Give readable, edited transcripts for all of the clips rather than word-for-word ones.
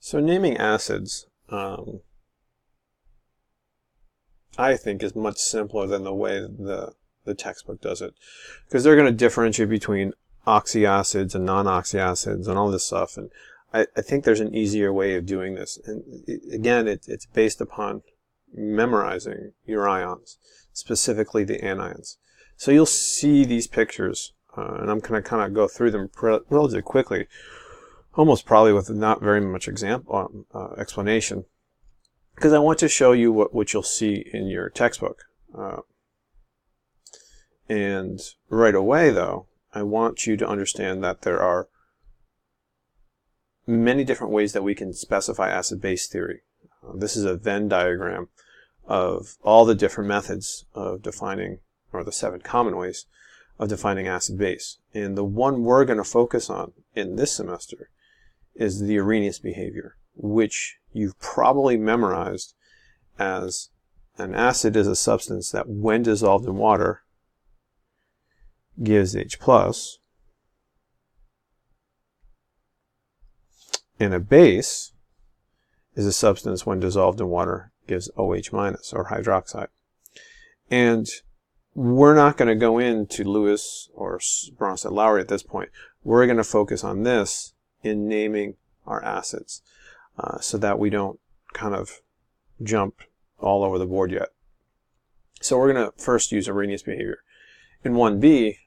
So naming acids, I think, is much simpler than the way the textbook does it, because they're going to differentiate between oxyacids and non-oxyacids and all this stuff. And I think there's an easier way of doing this. And again, it's based upon memorizing your ions, specifically the anions. So you'll see these pictures, and I'm going to kind of go through them relatively quickly, almost probably with not very much explanation, because I want to show you what you'll see in your textbook. And right away, though, I want you to understand that there are many different ways that we can specify acid-base theory. This is a Venn diagram of all the different methods of defining, or the 7 common ways of defining acid-base. And the one we're going to focus on in this semester is the Arrhenius behavior, which you've probably memorized as an acid is a substance that, when dissolved in water, gives H+, and a base is a substance, when dissolved in water, gives OH-, or hydroxide. And we're not going to go into Lewis or Bronsted-Lowry at this point. We're going to focus on this in naming our acids, so that we don't kind of jump all over the board yet. So we're going to first use Arrhenius behavior. In 1b,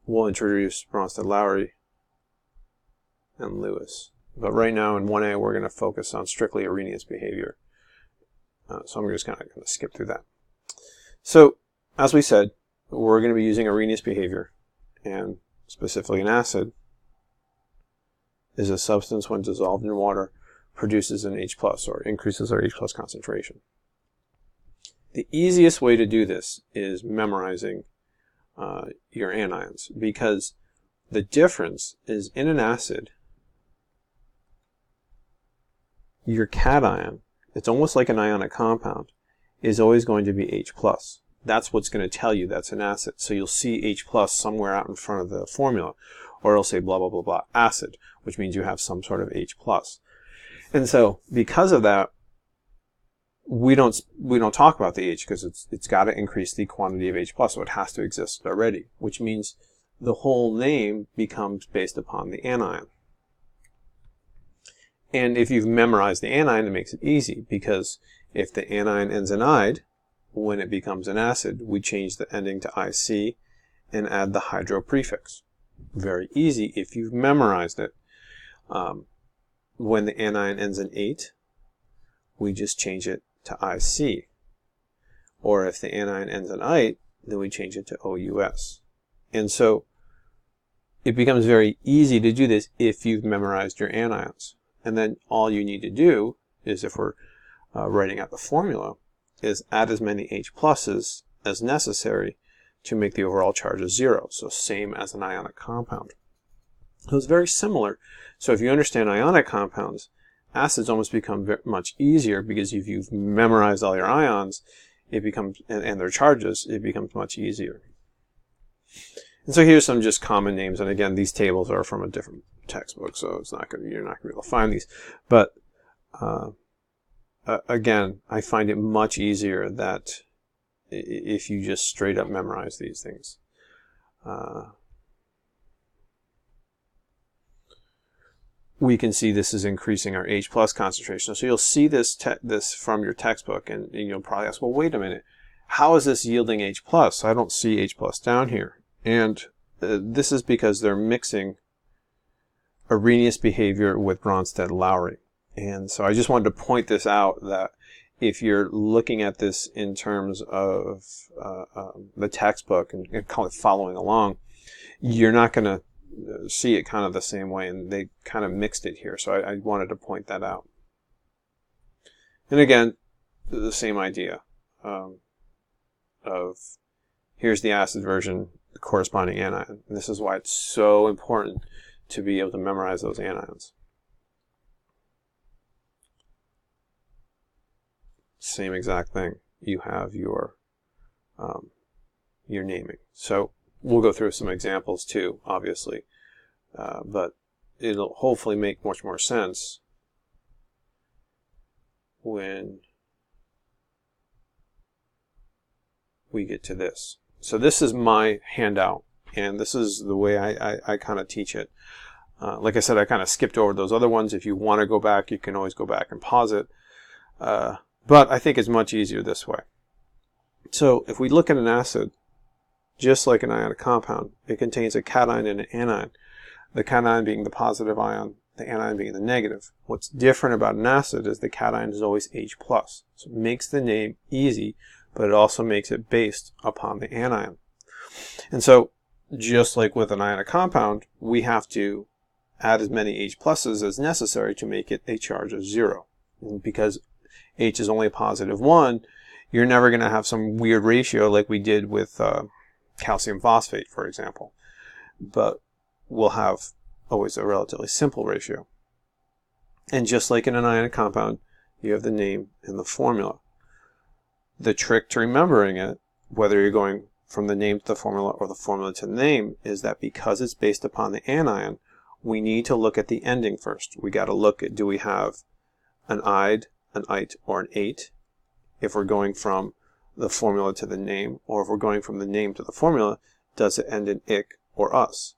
we'll introduce Bronsted-Lowry and Lewis. But right now in 1a, we're going to focus on strictly Arrhenius behavior. So I'm just kind of going to skip through that. So, as we said, we're going to be using Arrhenius behavior, and specifically an acid is a substance, when dissolved in water, produces an H+, or increases our H+ concentration. The easiest way to do this is memorizing your anions, because the difference is, in an acid, your cation, it's almost like an ionic compound, is always going to be H+. That's what's going to tell you that's an acid. So you'll see H+ somewhere out in front of the formula, or it'll say blah, blah, blah, blah, acid, which means you have some sort of H+. And so because of that, we don't talk about the H, because it's got to increase the quantity of H+, so it has to exist already, which means the whole name becomes based upon the anion. And if you've memorized the anion, it makes it easy, because if the anion ends in "ide," when it becomes an acid, we change the ending to "ic" and add the hydro prefix. Very easy if you've memorized it. When the anion ends in "ate," we just change it to "ic." Or if the anion ends in "ite," then we change it to "ous." And so it becomes very easy to do this if you've memorized your anions. And then all you need to do is, if we're writing out the formula, is add as many H pluses as necessary to make the overall charge of 0. So same as an ionic compound. So it's very similar. So if you understand ionic compounds, acids almost become much easier, because if you've memorized all your ions, it becomes, and their charges, it becomes much easier. And so here's some just common names. And again, these tables are from a different textbook, so you're not going to be able to find these. But again, I find it much easier that if you just straight up memorize these things. We can see this is increasing our H+ concentration. So you'll see this from your textbook, and you'll probably ask, well, wait a minute, how is this yielding H+? I don't see H+ down here. And this is because they're mixing Arrhenius behavior with Bronsted-Lowry. And so I just wanted to point this out, that if you're looking at this in terms of the textbook and kind of following along, you're not going to see it kind of the same way, and they kind of mixed it here. So I wanted to point that out. And again, the same idea of here's the acid version, the corresponding anion. And this is why it's so important to be able to memorize those anions. Same exact thing. You have your naming. So we'll go through some examples too, obviously, but it'll hopefully make much more sense when we get to this. So this is my handout, and this is the way I kind of teach it. Like I said, I kind of skipped over those other ones. If you want to go back, you can always go back and pause it. But I think it's much easier this way. So if we look at an acid, just like an ionic compound, it contains a cation and an anion. The cation being the positive ion, the anion being the negative. What's different about an acid is the cation is always H+. So it makes the name easy, but it also makes it based upon the anion. And so, just like with an ionic compound, we have to add as many H pluses as necessary to make it a charge of 0. And because H is only a positive 1, you're never going to have some weird ratio like we did with calcium phosphate, for example. But we'll have always a relatively simple ratio. And just like in an ionic compound, you have the name and the formula. The trick to remembering it, whether you're going from the name to the formula or the formula to the name, is that because it's based upon the anion, we need to look at the ending first. We got to look at, do we have an ide, an ite, or an ate if we're going from the formula to the name, or if we're going from the name to the formula, does it end in ic or us?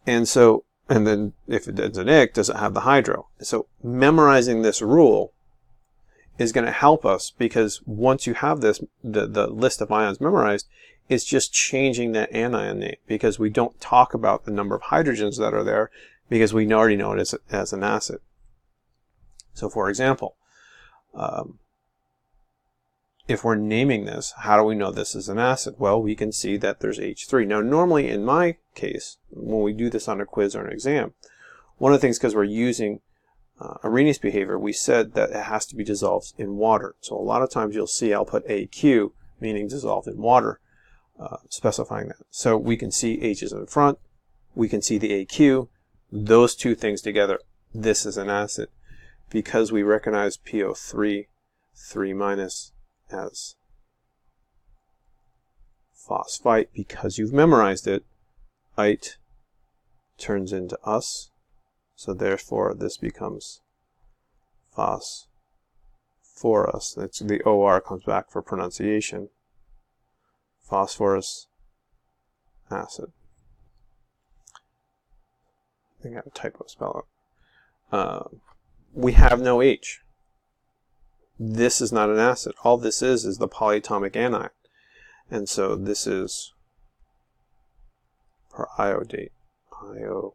And so, and then if it ends in ic, does it have the hydro? So memorizing this rule is going to help us, because once you have this, the list of ions memorized, it's just changing that anion name, because we don't talk about the number of hydrogens that are there, because we already know it as an acid. So for example, if we're naming this, how do we know this is an acid? Well, we can see that there's H3. Now, normally in my case, when we do this on a quiz or an exam, one of the things, because we're using Arrhenius behavior, we said that it has to be dissolved in water. So a lot of times you'll see I'll put AQ, meaning dissolved in water, specifying that. So we can see H is in front, we can see the AQ, those two things together, this is an acid. Because we recognize PO3, 3- as phosphite, because you've memorized it, ite turns into us, so therefore this becomes phosphorus. That's the OR comes back for pronunciation. Phosphorus acid. I think I have a typo spell it. We have no H. This is not an acid. All this is the polyatomic anion. And so this is per iodate. Iodate.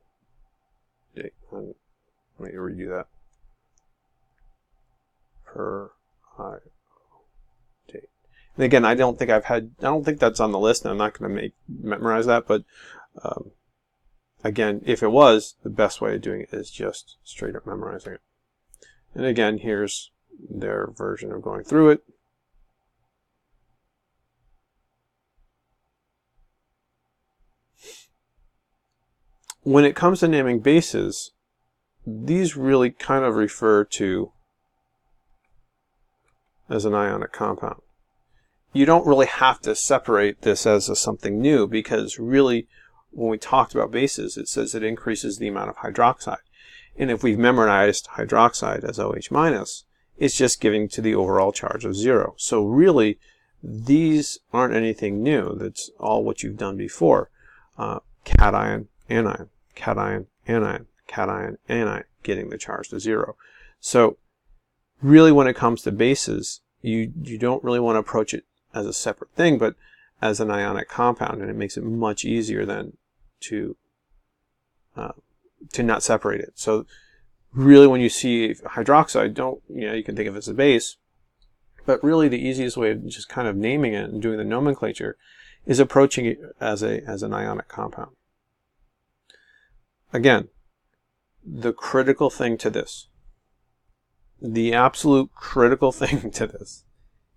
Let me redo that. Per iodate. And again, I don't think that's on the list, and I'm not going to memorize that, but again, if it was, the best way of doing it is just straight up memorizing it. And again, here's their version of going through it. When it comes to naming bases, these really kind of refer to as an ionic compound. You don't really have to separate this as something new, because really when we talked about bases, it says it increases the amount of hydroxide. And if we've memorized hydroxide as OH-, it's just giving to the overall charge of 0. So really, these aren't anything new. That's all what you've done before. Cation, anion, cation, anion, cation, anion, getting the charge to 0. So really, when it comes to bases, you don't really want to approach it as a separate thing, but as an ionic compound, and it makes it much easier then to not separate it. So really, when you see hydroxide, you can think of it as a base, but really the easiest way of just kind of naming it and doing the nomenclature is approaching it as an ionic compound. Again, the critical thing to this, the absolute critical thing to this,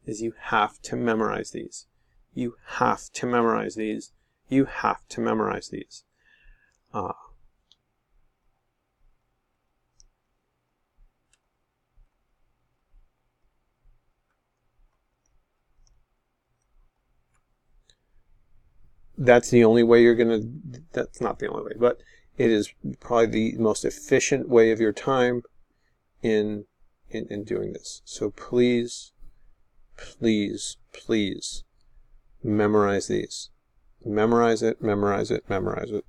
is you have to memorize these. You have to memorize these. You have to memorize these. That's the only way you're going to, that's not the only way, but It is probably the most efficient way of your time in doing this. So please, please, please memorize these. Memorize it, memorize it, memorize it.